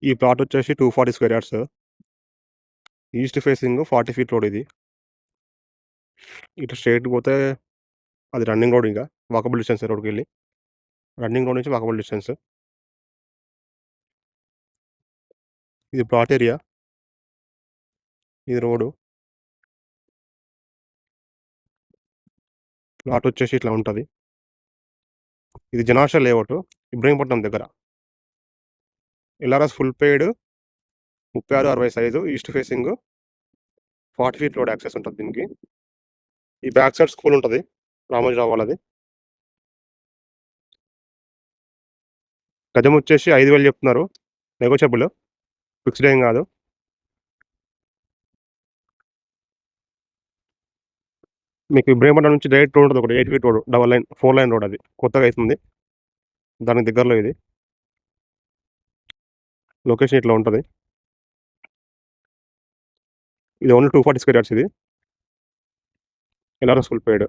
ఈ ప్లాట్ వచ్చేసి 240 square yards. East facing 40 feet road ఇది. ఇటు స్ట్రెయిట్ పోతే అది రన్నింగ్ రోడ్, ఇంకా వాకబుల్ డిస్టెన్స్ రోడ్‌కెళ్ళి. రన్నింగ్ రోడ్ నుంచి వాకబుల్ డిస్టెన్స్. ఇది ప్లాట్ ఏరియా. ఇది రోడ్డు. ప్లాట్ వచ్చేసి ఇట్లా ఉంటది. ఇది జనార్ష లేఅవుట్, ఇబ్రహీంపట్నం దగ్గర. LRS full paid 36-60 size, east facing 40 feet road access ఉంటది దీనికి. ఈ బ్యాక్ సైడ్ స్కూల్ ఉంటది, రామోజీరావు వాళ్ళది. గజం వచ్చేసి 5,000 చెప్తున్నారు, నెగోషియబుల్, ఫిక్స్డ్ ఏం కాదు. మీకు ఇబ్రహీంపట్నం నుంచి డైరెక్ట్ రోడ్ ఉంటుంది, ఒకటి 8 feet road, double line 4 line road. అది కొత్తగా అవుతుంది, దానికి దగ్గరలో ఇది. లొకేషన్ ఇట్లా ఉంటుంది. ఇది ఓన్లీ 240 స్క్వేర్ యార్డ్స్. ఇది ఎల్ఆర్ఎస్ ఫుల్ పెయిడ్.